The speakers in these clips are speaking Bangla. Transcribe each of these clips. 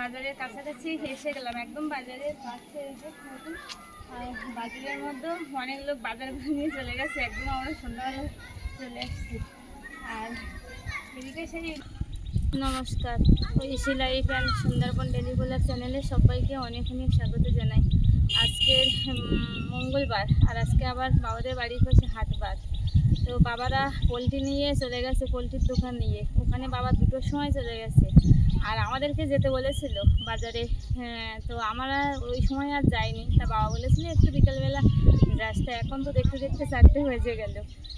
বাজারের কাছাকাছি এসে গেলাম, একদম বাজারের পাশে এসে আর বাজারের মধ্যে অনেক লোক বাজার নিয়ে চলে গেছে, একদম আমরা সন্ধ্যাবেলা চলে এসেছি। আর এদিকে সেই নমস্কার, ওই life and Sundarban daily blog চ্যানেলে সবাইকে অনেক অনেক স্বাগত জানাই। আজকের মঙ্গলবার, আর আজকে আবার বাবাদের বাড়ির পাশে হাটবার। তো বাবারা পোলট্রি নিয়ে চলে গেছে, পোলট্রির দোকান নিয়ে। ওখানে বাবা 2টোর সময় চলে গেছে, আর আমাদেরকে যেতে বলেছিল বাজারে। তো আমরা ওই সময় আর যাইনি। তা বাবা বলেছিল একটু বিকেলবেলা রাস্তা, এখন তো দেখতে দেখতে 4টে বেজে গেল,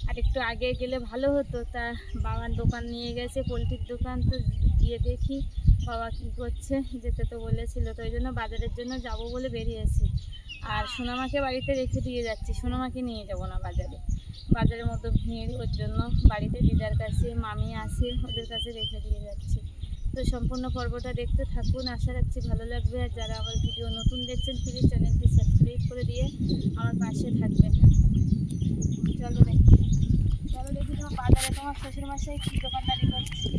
আর একটু আগে গেলে ভালো হতো। তা বাবার দোকান নিয়ে গেছে, পোলট্রির দোকান। তো গিয়ে দেখি বাবা কী করছে, যেতে তো বলেছিল। তো ওই জন্য বাজারের জন্য যাব বলে বেরিয়েছি। আর সোনামাকে বাড়িতে রেখে দিয়ে যাচ্ছি, সোনামাকে নিয়ে যাব না বাজারে, বাজারের মতো ভিড়। ওর জন্য বাড়িতে দিদার কাছে মামি আছে, ওদের কাছে রেখে দিয়ে যাচ্ছি। তো সম্পূর্ণ পর্বটা দেখতে থাকুন, আশা রাখছি ভালো লাগবে। আর যারা আমার ভিডিও নতুন দেখছেন প্লিজ চ্যানেলটি সাবস্ক্রাইব করে দিয়ে আমার পাশে থাকবেন। চলো দেখি তোমার বাজারে তোমার শ্বশুরমশাই কী দোকানদারি করছে।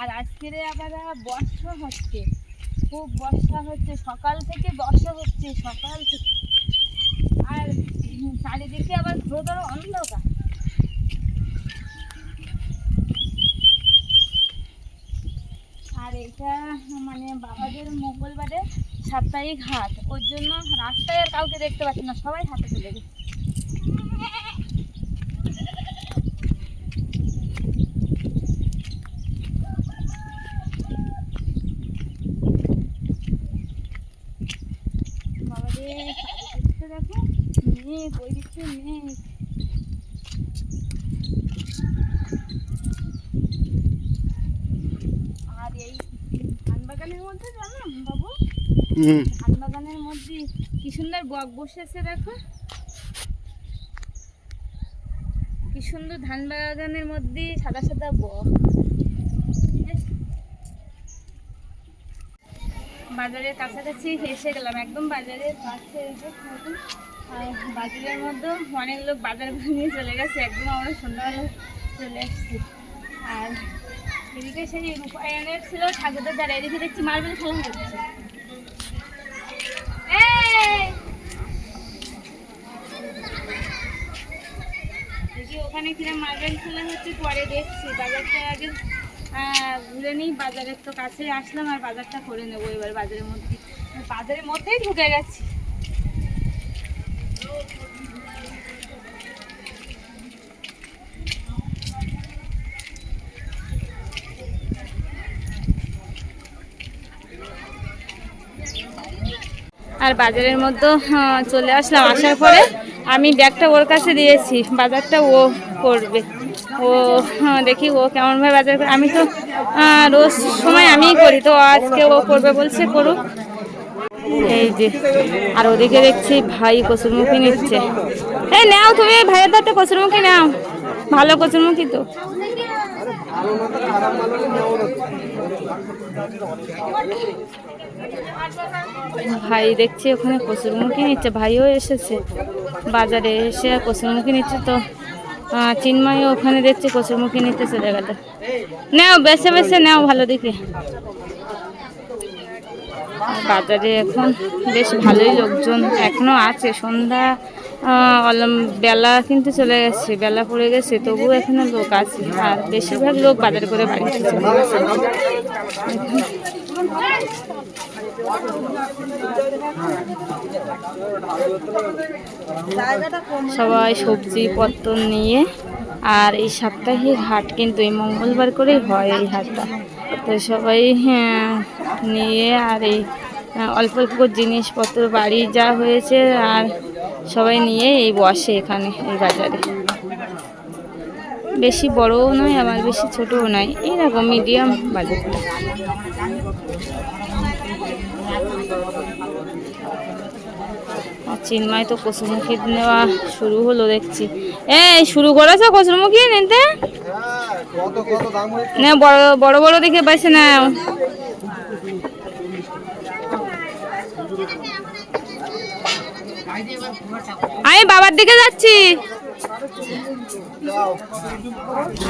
আর আজকের আবার বর্ষা হচ্ছে, খুব বর্ষা হচ্ছে, সকাল থেকে বর্ষা হচ্ছে, সকাল থেকে। আর চারিদিকে আবার ঘোর অন্ধকার। আর এটা মানে বাবাদের মঙ্গলবারে সাপ্তাহিক হাট, ওর জন্য রাস্তায় আর কাউকে দেখতে পাচ্ছি না, সবাই হাটে চলে গেছে। দেখো মেঘ, ওই দিকে মেঘ। আর এই ধান বাগানের মধ্যে জানো বাবু, ধান বাগানের মধ্যে কি সুন্দর বক বসেছে, দেখো কি সুন্দর। ধান বাগানের মধ্যে সাদা সাদা বক। বাজারের কাছাকাছি এসে গেলাম, একদম বাজারের পাশে এসে আর বাজারের মধ্যে অনেক লোক বাজার নিয়ে চলে গেছে, একদম আমরা সন্ধ্যাবেলা চলে এসেছি। আর এদিকে সেই রূপায়ণের ছিল ঠাকুরদের দ্বারা, এদিকে দেখছি মার্বেল খেলা হচ্ছে। দেখি ওখানে কিনা মার্বেল খেলা হচ্ছে, পরে দেখছি। বাজারটা আগে ঘুরে নিই, বাজারের তো কাছে আসলাম, আর বাজারটা করে নেবো এবার। বাজারের মধ্যেই ঢুকে গেছি। আর বাজারের মধ্যে চলে আসলাম। আসার পরে আমি ব্যাগটা ওর কাছে দিয়েছি, বাজারটা ও করবে। ও দেখি ও কেমনভাবে বাজার করে। আমি তো রোজ সময় আমিই করি, তো আজকে ও করবে বলছে, করুক। এই যে, আর ওদিকে দেখছি ভাই কচুরমুখী নিচ্ছে। এই নাও তুমি ভাইয়ের দাঁতে কচুরমুখী নাও, ভালো কচুরমুখী তো। ভাই দেখছি ওখানে কচুরমুখী নিচ্ছে, ভাইও এসেছে বাজারে, এসে কচুরমুখী নিচ্ছে। তো চিন্ময় ওখানে দেখছি কচুরমুখী নিতে চলে গেল। নাও বেছে বেছে নাও ভালো দেখে। বাজারে এখন বেশ ভালোই লোকজন এখনো আছে, সন্ধ্যা বেলা কিন্তু চলে গেছে, বেলা পড়ে গেছে, তবুও এখনো লোক আছে। আর বেশিরভাগ লোক বাজার করে বাড়িতে চলে গেছে। সবাই সবজি পত্র নিয়ে, আর এই সাপ্তাহিক হাট কিন্তু এই মঙ্গলবার করেই হয় এই হাটটা। তো সবাই নিয়ে, আর এই অল্প অল্প জিনিসপত্র বাড়ি যা হয়েছে, আর সবাই নিয়ে এই বসে এখানে এই বাজারে। বেশি বড়ও নয় আবার বেশি ছোটও নয়, এইরকম মিডিয়াম বাজারটা। চিন্ময় তো কচুরমুখী নেওয়া শুরু হলো দেখছি। এই শুরু করেছো কচুরমুখী নিতে? না বড় বড় বড় দেখে পাইছে না। আমি বাবার দিকে যাচ্ছি।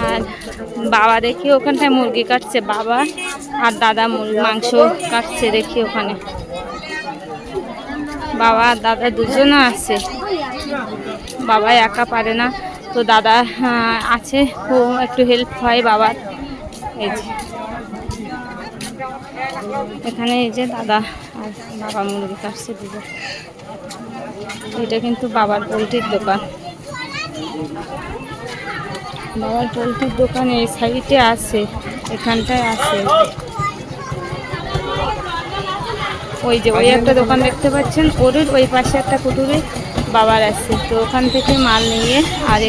আর বাবা দেখি ওখানটায় মুরগি কাটছে, বাবা আর দাদা মাংস কাটছে দেখি ওখানে। বাবা আর দাদা দুজনে আছে, বাবা একা পারে না তো দাদা আছে, ও একটু হেল্প হয় বাবার। এই যে এখানে এই যে দাদা আর বাবা মুরগি কাটছে দুজন। এটা কিন্তু বাবার পোলট্রির দোকান, বাবার পোলট্রির দোকান এই সাইডে আছে, এখানটায় আছে। ওই যে ওই একটা দোকান দেখতে পাচ্ছেন, ওর ওই পাশে একটা কুটুরে বাবার আছে, তো ওখান থেকে মাল নিয়ে আর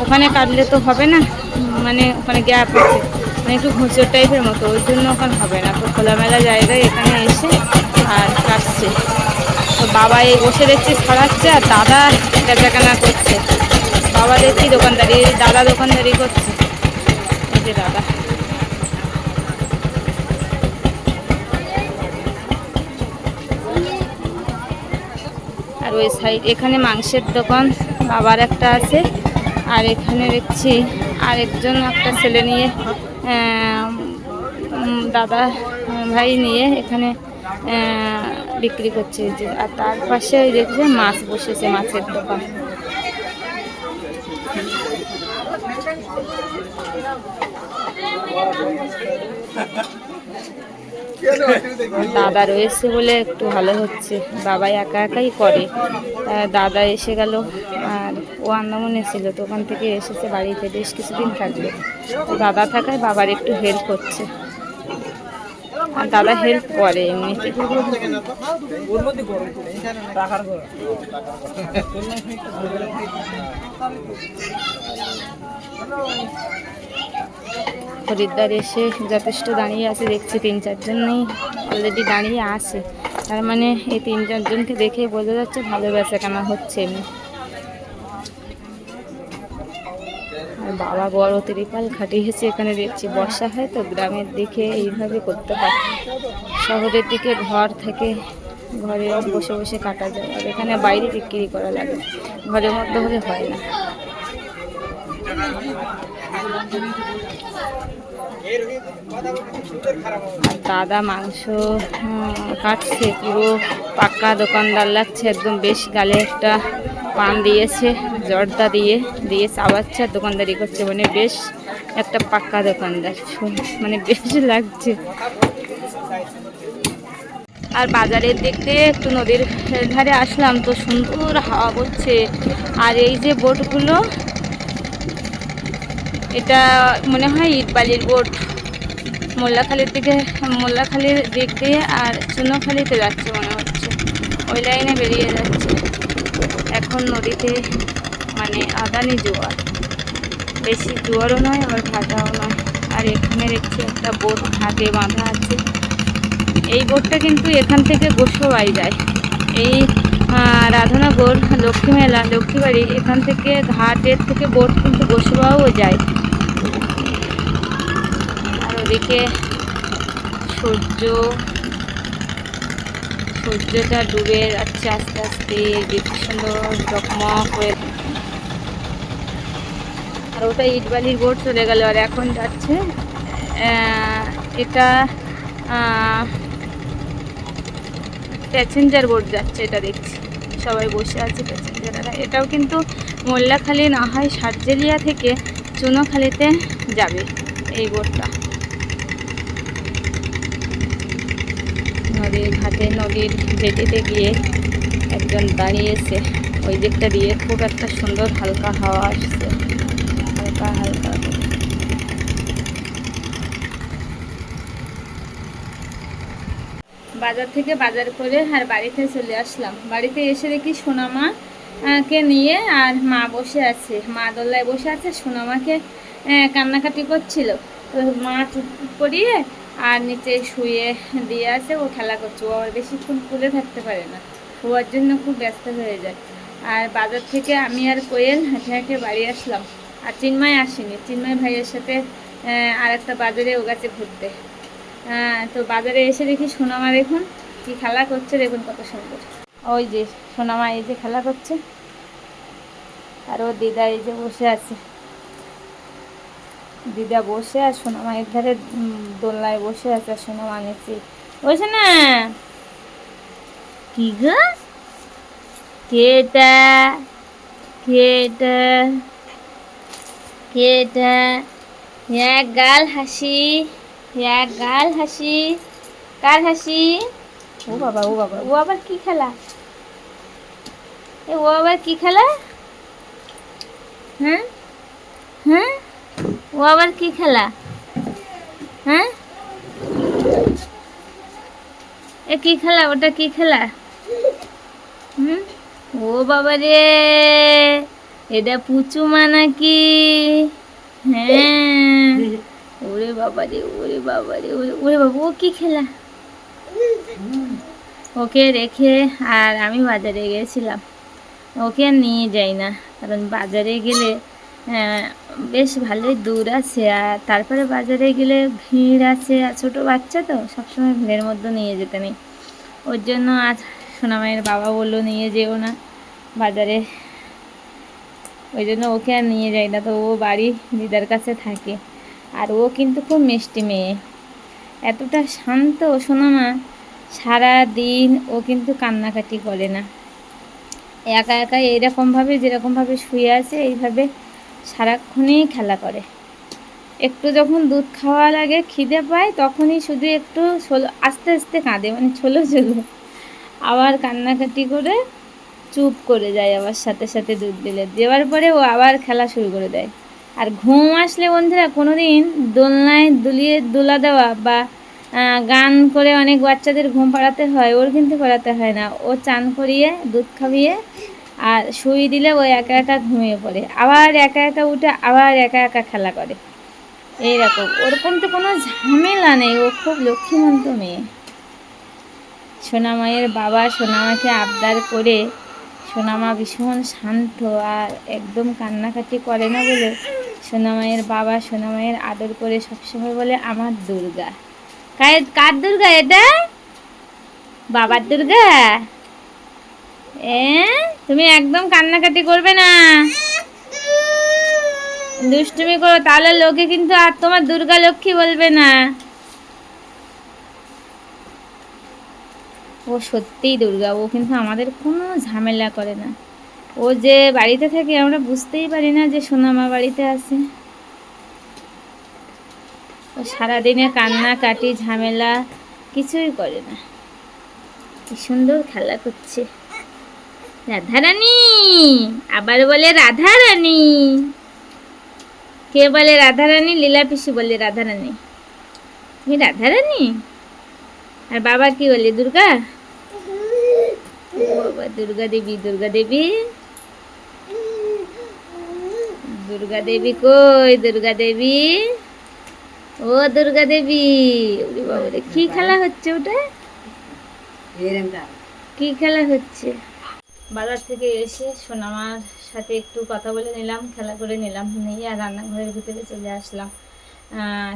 ওখানে কাটলে তো হবে না, মানে ওখানে গ্যাপ আছে, মানে একটু ঘুঁচোর টাইপের মতো, ওই জন্য ওখানে হবে না, তো খোলামেলা জায়গায় এখানে এসে আর কাটছে। তো বাবা এই বসে দেখছি ছড়াচ্ছে আর দাদা বেচাকেনা করছে। বাবা দেখছি দোকানদারি, দাদা দোকানদারি করছে। এই যে দাদা, আর ওই সাইড এখানে মাংসের দোকান বাবার একটা আছে, আর এখানে দেখছি আরেকজন একটা ছেলে নিয়ে দাদা ভাই নিয়ে এখানে বিক্রি করছে। যে আর তার পাশে ওই দেখছে মাছ বসেছে, মাছের দোকান। দাদা রয়েছে বলে একটু ভালো হচ্ছে, বাবা একা একাই করে। দাদা এসে গেল, আর ও আন্দামনে ছিল, তো ওখান থেকে এসেছে বাড়িতে, বেশ কিছুদিন থাকবে। তো দাদা থাকায় বাবার একটু হেল্প হচ্ছে, আর দাদা হেল্প করে এমনিতে। খরিদ্দার এসে যথেষ্ট দাঁড়িয়ে আছে, দেখছি 3-4জনই অলরেডি দাঁড়িয়ে আছে, তার মানে এই 3-4জনকে দেখে বোঝা যাচ্ছে ভালো বেচাকেনা হচ্ছে এমনি। আর বাবা বড় ত্রিপাল খাটিয়েছে এখানে, দেখছি বর্ষা হয় তো, গ্রামের দিকে এইভাবে করতে হয়, শহরের দিকে ঘর থেকে ঘরে বসে বসে কাটা যায়, আর এখানে বাইরে বিক্রি করা লাগে, ঘরের মধ্যে হলে হয় না। দাদা মাংস কাটছে, পুরো পাক্কা দোকানদার লাগছে একদম, বেশ গালে একটা পান দিয়েছে, জর্দা দিয়ে চাবাচ্ছে আর দোকানদারি করছে, মানে বেশ একটা পাক্কা দোকানদার, মানে বেশ লাগছে। আর বাজারের দিক দিয়ে একটু নদীর ধারে আসলাম, তো সুন্দর হাওয়া বলছে। আর এই যে বোটগুলো, এটা মনে হয় ইটবালির বোট, মোল্লাখালীর দিক দিয়ে আর চুনোখালীতে যাচ্ছে মনে হচ্ছে, ওই লাইনে বেরিয়ে যাচ্ছে। এখন নদীতে মানে আদানি জোয়ার, বেশি জোয়ারও নয় আবার ভাটাও নয়। আর এখানে দেখছি একটা বোট ঘাটে বাঁধা আছে, এই বোটটা কিন্তু এখান থেকে গোসবাই যায়, এই রাধানগর লক্ষ্মী মেলা লক্ষ্মীবাড়ি এখান থেকে ঘাটের থেকে বোট কিন্তু গোসবাও যায়। আর ওদিকে সূর্যটা ডুবে যাচ্ছে আস্তে আস্তে, বেশ সুন্দর চকমক হয়ে। আর ওটা ইটবালির বোট চলে গেল, আর এখন যাচ্ছে এটা প্যাসেঞ্জার বোট যাচ্ছে, এটা দেখছি সবাই বসে আছে প্যাসেঞ্জাররা। এটাও কিন্তু মোল্লাখালী না হয় সার্জেলিয়া থেকে চুনোখালীতে যাবে এই বোটটা। নদীর ঘাটে নদীর জেটিতে গিয়ে একজন দাঁড়িয়েছে, ওই দিকটা দিয়ে খুব একটা সুন্দর হালকা হাওয়া আসছে, হালকা হালকা। বাজার থেকে বাজার করে আর বাড়িতে চলে আসলাম। বাড়িতে এসে দেখি সোনামা কে নিয়ে আর মা বসে আছে, মা দোল্লায় বসে আছে, সোনামাকে কান্নাকাটি করছিল, তো মা চুপ করিয়ে আর নিচে শুয়ে দিয়ে আছে, ও খেলা করছে, ও আর বেশিক্ষণ তুলে থাকতে পারে না, ওর জন্য খুব ব্যস্ত হয়ে যায়। আর বাজার থেকে আমি আর কোয়েল হেঁটে হেঁটে বাড়ি আসলাম, আর চিন্ময় আসেনি, চিন্ময় ভাইয়ের সাথে আর একটা বাজারে ও গেছে ঘুরতে। তো বাজারে এসে দেখি সোনামা দেখুন কি খেলা করছে, দেখুন কত সুন্দর। ওই যে সোনামা এই যে খেলা করছে, আর ও দিদা এই যে বসে আছে, দিদা বসে আর সোনামা এর ধারে দোলনায় বসে আছে, আর সোনামা নিচে বসে না। কি গো, কেটা কেটা কেটা, এক গাল হাসি, এক গাল হাসি, কার হাসি? ও বাবা ও বাবা, ও আবার কি খেলা? ও আবার কি খেলা? হ্যাঁ হ্যাঁ, ও আবার কি খেলা? হ্যাঁ, এ কি খেলা? ওটা কি খেলা? হুম, ও বাবা রে, এটা পুচুমা নাকি? হ্যাঁ, ওরে বাবা রে, ওরে বাবা রে, ওরে বাবা, ও কি খেলা? ওকে রেখে আর আমি বাজারে গেছিলাম, ওকে আর নিয়ে যাই না, কারণ বাজারে গেলে বেশ ভালোই দূর আছে, আর তারপরে বাজারে গেলে ভিড় আছে, আর ছোটো বাচ্চা তো সবসময় ভিড়ের মধ্যে নিয়ে যেতে নেই। ওর জন্য আজ সোনামায়ের বাবা বললো নিয়ে যেও না বাজারে, ওই জন্য ওকে আর নিয়ে যাই না। তো ও বাড়ি দিদার কাছে থাকে, আর ও কিন্তু খুব মিষ্টি মেয়ে, এতটা শান্ত সোনামা, সারা দিন ও কিন্তু কান্নাকাটি করে না, একা একা এইরকমভাবে যেরকমভাবে শুয়ে আছে এইভাবে সারাক্ষণই খেলা করে। একটু যখন দুধ খাওয়া লাগে, খিদে পায়, তখনই শুধু একটু আস্তে আস্তে কাঁদে, মানে ছোলো ছোলো, আবার কান্নাকাটি করে চুপ করে যায়, আবার সাথে সাথে দুধ দিলে দেওয়ার পরে ও আবার খেলা শুরু করে দেয়। আর ঘুম আসলে বন্ধুরা কোনো দিন দোলনায় দোলা দেওয়া বা গান করে অনেক বাচ্চাদের ঘুম পাড়াতে হয়, ওর কিন্তু পাড়াতে হয় না, ও চান করিয়ে দুধ খাইয়ে আর শুই দিলে ও একা একা ঘুমিয়ে পড়ে, আবার একা একা উঠে আবার একা একা খেলা করে, এইরকম। ওরকম তো কোনো ঝামেলা নেই, ও খুব লক্ষ্মীমন্ত মেয়ে। সোনামায়ের বাবা সোনামাকে আবদার করে, সোনামা ভীষণ শান্ত আর একদম কান্নাকাটি করে না বলে সোনামায়ের বাবা সোনামায়ের আদর করে সবসময় বলে আমার দুর্গা। কার দুর্গা এটা? বাবার দুর্গা। তুমি একদম কান্নাকাটি করবে না, দুষ্টুমি করো, তাহলে লোকে কিন্তু আর তোমার দুর্গা লক্ষ্মী বলবে না। ও সত্যিই দুর্গা, ও কিন্তু আমাদের কোনো ঝামেলা করে না। ও যে বাড়িতে থাকে আমরা বুঝতেই পারি না যে সোনামা বাড়িতে আছে। ও সারাদিনে কান্নাকাটি ঝামেলা কিছুই করে না, কি সুন্দর খেলা করছে। রাধারানী, আবার বলে রাধারানী। কে বলে রাধারানী? লীলা পিসি বলে রাধারানী। তুমি রাধারানী? আর বাবা কি বলে? দুর্গা। বাবা দুর্গা দেবী, দুর্গা দেবী, দুর্গা দেবী কই? দুর্গা দেবী, ও দুর্গা দেবী। বাবারে কি খেলা হচ্ছে ওটা? কি খেলা হচ্ছে? বাজার থেকে এসে সোনামার সাথে একটু কথা বলে নিলাম, খেলা করে নিলাম, নিয়ে আর রান্নাঘরের ভিতরে চলে আসলাম।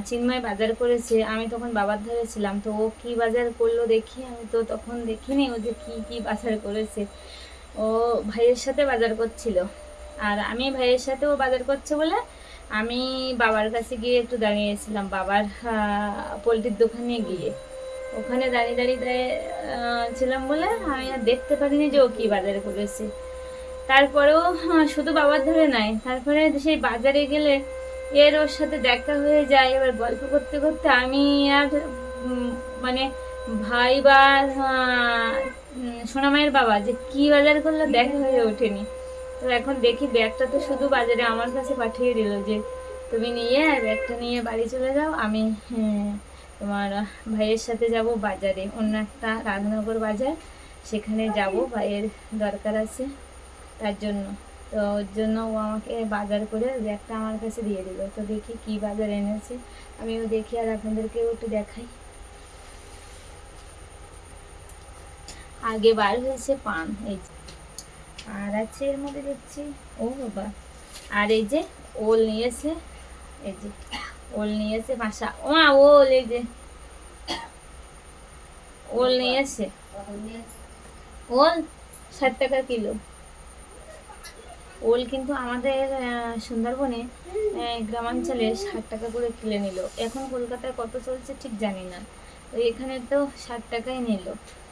চিন্ময় বাজার করেছে, আমি তখন বাবার ধারে ছিলাম, তো ও কী বাজার করলো দেখি, আমি তো তখন দেখিনি ও যে কী বাজার করেছে। ও ভাইয়ের সাথে বাজার করছিল, আর আমি ভাইয়ের সাথেও বাজার করছে বলে আমি বাবার কাছে গিয়ে একটু দাঁড়িয়েছিলাম, বাবার পোলট্রির দোকানে গিয়ে ওখানে দাঁড়িয়ে ছিলাম বলে আমি আর দেখতে পারিনি যে ও কী বাজার করেছে। তারপরেও শুধু বাবার ধরে নাই, তারপরে সেই বাজারে গেলে ওর সাথে দেখা হয়ে যায়, এবার গল্প করতে করতে আমি আর মানে ভাই বা সোনামায়ের বাবা যে কি বাজার করলো দেখা হয়ে ওঠেনি। তো এখন দেখি ব্যাগটা তো শুধু বাজারে আমার কাছে পাঠিয়ে দিল যে তুমি নিয়ে ব্যাগটা নিয়ে বাড়ি চলে যাও, আমি তোমার ভাইয়ের সাথে যাব বাজারে, অন্য একটা রাজনগর বাজার, সেখানে যাব, ভাইয়ের দরকার আছে তার জন্য। তো ওর জন্য ও আমাকে বাজার করে ব্যাগটা আমার কাছে দিয়ে দিল। তো দেখি কি বাজার এনেছে, আমিও দেখি আর আপনাদেরকেও একটু দেখাই। আগে বার হয়েছে পান, এই যে আর আছে এর মধ্যে দেখছি, ও বাবা, আর এই যে ওল নিয়েছে, এই যে ওল নিয়েছে 5টা। ওমা ওল, এই যে ওল নিয়েছে, ওল 60 টাকা কিলো। ওল কিন্তু আমাদের সুন্দরবনে গ্রামাঞ্চলে 60 টাকা করে কিলো নিল। এখন কলকাতায় কত চলছে ঠিক জানি না, তো এখানে তো 60 টাকাই নিল।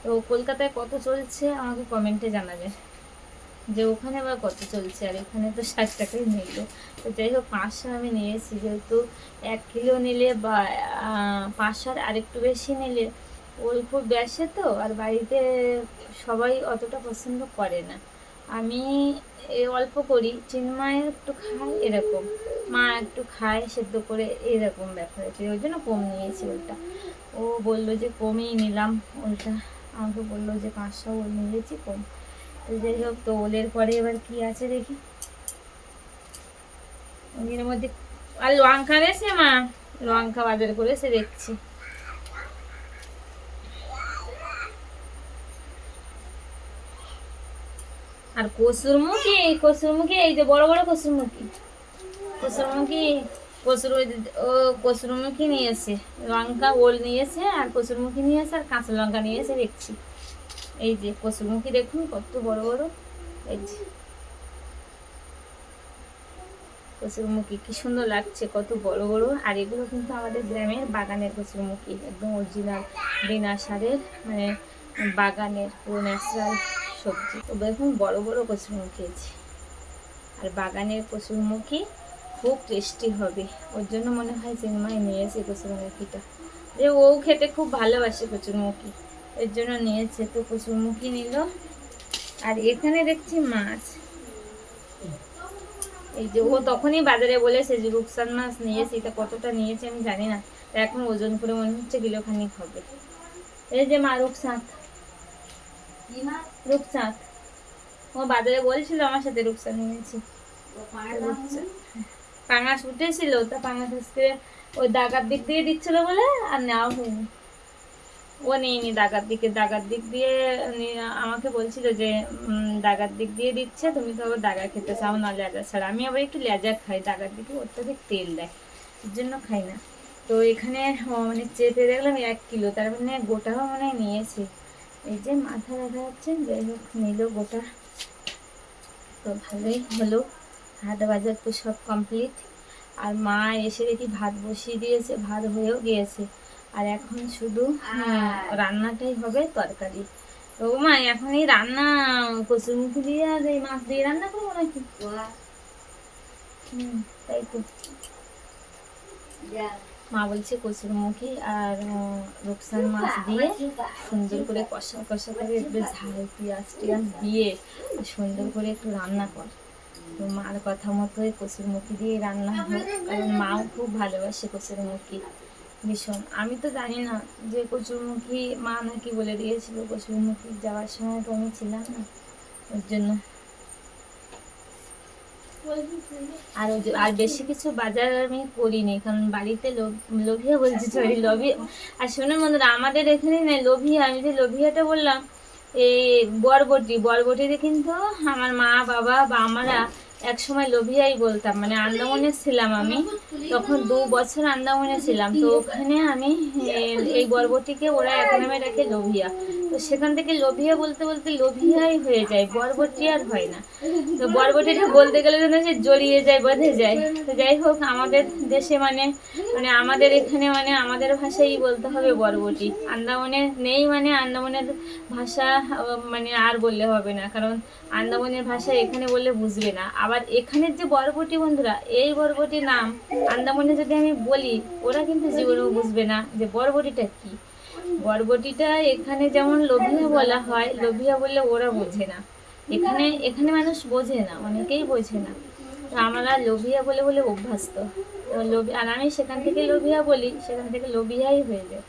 তো কলকাতায় কত চলছে আমাকে কমেন্টে জানাবে যে ওখানে বা কত চলছে, আর এখানে তো 60 টাকাই নিল। তো যাই হোক 500 আমি নিয়েছি, যেহেতু 1 কিলো নিলে বা 500 আর একটু বেশি নিলে ওল খুব বেশি তো, আর বাড়িতে সবাই অতটা পছন্দ করে না। আমি অল্প করি, চিন্ময় একটু খায় এরকম, মা একটু খায় সেদ্ধ করে, এরকম ব্যাপার আছে, ওই জন্য কম নিয়েছি ওলটা। ও বললো যে কমই নিলাম ওলটা, আমাকে বললো যে 500 ওল নিয়েছি কম। তো যাই হোক, তো ওলের পরে এবার কি আছে দেখি। এর মধ্যে আর লঙ্কা রয়েছে, মা লঙ্কা বাজার করেছে দেখছি। আর কসুরমুখী, কসুরমুখী এই যে বড় বড় কসুরমুখী, কসুরমুখী ও কসুরমুখী নিয়েছে, লঙ্কা ওল নিয়েছে, আর কসুরমুখী নিয়েছে, আর কাঁচা লঙ্কা নিয়েছে দেখছি। এই যে কসুরমুখী দেখুন কত বড় বড়, এই যে কচুরমুখী কি সুন্দর লাগছে, কত বড় বড়। আর এগুলো কিন্তু আমাদের গ্রামের বাগানের কচুরমুখী, একদম অরিজিনাল বিনা সারের, মানে বাগানের পুরো ন্যাচারাল সবজি। তো দেখুন বড় বড় কচুরমুখী আছে, আর বাগানের কচুরমুখী খুব টেস্টি হবে, ওর জন্য মনে হয় চিন্ময় নিয়েছে কচুরমুখীটা, যে ও খেতে খুব ভালোবাসে কচুরমুখী, এর জন্য নিয়েছে। তো কচুরমুখী নিল। আর এখানে দেখছি মাছ, এই যে ও তখনই বাজারে বলেছে যে রূপচাঁদ মাছ নিয়েছে, এটা কতটা নিয়েছে আমি জানি না, এখন ওজন করে মনে হচ্ছে কিলোখানিক হবে। এই যে মা রূপচাঁদ, রূপচাঁদ ও বাজারে বলছিল আমার সাথে রূপচাঁদ নিয়েছি। পাঙাশ উঠেছিল, তা পাঙাশ আজকে ওই দাগার দিক দিয়ে দিচ্ছিল বলে আর নেওয়া হয়নি। ও নেইনি দাগার দিক দিয়ে আমাকে বলছিল যে দাগার দিক দিয়ে দিচ্ছে, তুমি তো আবার দাগা খেতে চাও না লেজা ছাড়া। আমি আবার একটু লেজা খাই, দাগার দিকে অত্যাধিক তেল দেয়, এর জন্য খাই না। তো এখানে মানে চেপে দেখলাম 1 কিলো, তার মানে গোটাও মনে হয় নিয়েছে। এই যে মাথা দেখা যাচ্ছে, যাই হোক নিল গোটা, তো ভালোই হলো। হাট বাজার তো সব কমপ্লিট। আর মা এসে দেখি ভাত বসিয়ে দিয়েছে, ভাত হয়েও গিয়েছে, আর এখন শুধু রান্নাটাই হবে, তরকারি। তো মা এখন এই রান্না কচুরমুখী দিয়ে আর এই মাছ দিয়ে রান্না করবো নাকি? তাই তো মা বলছে কচুরমুখী আর রূপচাঁদ মাছ দিয়ে সুন্দর করে কষা কষা করে একটু ঝাল পেঁয়াজ টিয়াজ দিয়ে সুন্দর করে একটু রান্না কর। তো মার কথা মতোই কচুরমুখী দিয়ে রান্না হয়, কারণ মাও খুব ভালোবাসে কচুরমুখী ভীষণ। আমি তো জানি না যে কচুরমুখী মা নাকি বলে দিয়েছিল, কচুরমুখী যাওয়ার সময় তো আমি ছিলাম না, ওর জন্য। আর বেশি কিছু বাজার আমি করিনি, কারণ বাড়িতে লোভিয়া বলছি, সরি লোভিয়া। আর শোনো বন্ধুরা, আমাদের এখানে না লোভিয়া, আমি যে লোভিয়াটা বললাম এই বরবটিতে কিন্তু আমার মা বাবা বা আমরা এক সময় লোভিয়াই বলতাম, মানে আন্দামানে ছিলাম আমি তখন, 2 বছর আন্দামানে ছিলাম। তো ওখানে আমি এই বরবটিকে ওরা এক নামে রাখে লোভিয়া, তো সেখান থেকে লোভিয়া বলতে বলতে লোভিয়াই হয়ে যায়, বরবটি আর হয় না। তো বরবটিটা বলতে গেলে যেন সে জড়িয়ে যায়, বেঁধে যায়। তো যাই হোক আমাদের দেশে মানে মানে আমাদের এখানে মানে আমাদের ভাষাই বলতে হবে বরবটি, আন্দামানে নেই, মানে আন্দামানের ভাষা মানে আর বললে হবে না, কারণ আন্দামানের ভাষা এখানে বললে বুঝবে না। আবার এখানের যে বরবটি বন্ধুরা, এই বরবটি নাম আন্দামানে যদি আমি বলি, ওরা কিন্তু জীবনেও বুঝবে না যে বরবটিটা কি। বরবটিটা এখানে যেমন লোভিয়া বলা হয়, লোভিয়া বললে ওরা বোঝে না, এখানে মানুষ বোঝে না, অনেকেই বোঝে না। তো আমরা লোভিয়া বলে বলে অভ্যস্ত, তো আর আমি সেখান থেকে লোভিয়া বলি, সেখান থেকে লোভিয়াই হয়ে যায়।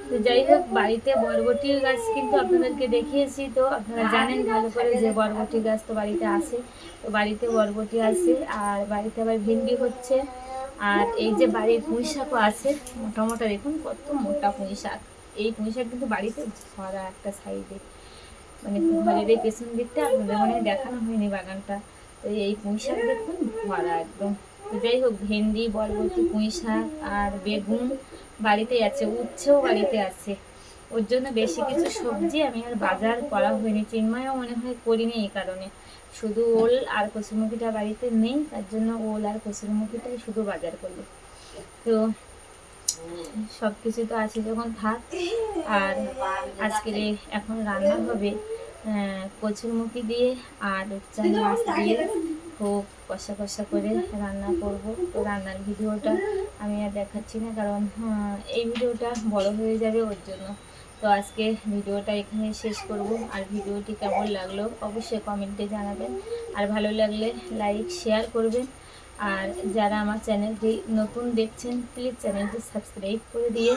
তো যাই হোক, বাড়িতে বরবটি গাছ কিন্তু আপনাদেরকে দেখিয়েছি, তো আপনারা জানেন ভালো করে যে বরবটি গাছ তো বাড়িতে আছে। তো বাড়িতে বরবটি আছে, আর বাড়িতে আবার ভিন্ডি হচ্ছে, আর এই যে বাড়ির পুঁই শাকও আছে, মোটা মোটা দেখুন কত মোটা পুঁই শাক। এই পুঁই শাক কিন্তু বাড়িতে ভরা একটা সাইডে, মানে ঘরের এই পেছন দিকটা আপনাদের মানে দেখানো হয়নি বাগানটা। তো এই পুঁই শাক দেখুন ভরা একদম, তো যাই হোক, ভেন্ডি, বরবটি, পুঁই শাক আর বেগুন বাড়িতে আছে, উচ্ছেও বাড়িতে আছে। ওর জন্য বেশি কিছু সবজি আমি আর বাজার করা হয়নি, চিন্ময়ও মনে হয় করিনি এই কারণে। শুধু ওল আর কচুরমুখিটা বাড়িতে নেই, তার জন্য ওল আর কচুরমুখিটাই শুধু বাজার করলো। তো সব কিছু তো আছে যখন থাক। আর আজকের এখন রান্না হবে কচুরমুখি দিয়ে আর রূপচাঁদ মাছ দিয়ে খুব কষা কষা করে রান্না করব। তো রান্নার ভিডিওটা আমি আর দেখাচ্ছি না, কারণ এই ভিডিওটা বড় হয়ে যাবে ওর জন্য। তো আজকে ভিডিওটা এখানে শেষ করব। আর ভিডিওটি কেমন লাগলো অবশ্যই কমেন্টে জানাবেন, আর ভালো লাগলে লাইক শেয়ার করবেন। আর যারা আমার চ্যানেলটি নতুন দেখছেন প্লিজ চ্যানেলটি সাবস্ক্রাইব করে দিয়ে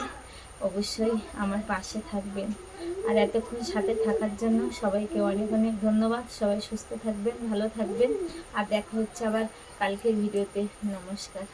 অবশ্যই আমার পাশে থাকবেন। আর এতক্ষণ সাথে থাকার জন্য সবাইকে অনেক অনেক ধন্যবাদ। সবাই সুস্থ থাকবেন, ভালো থাকবেন, আর দেখা হচ্ছে আবার কালকের ভিডিওতে। নমস্কার।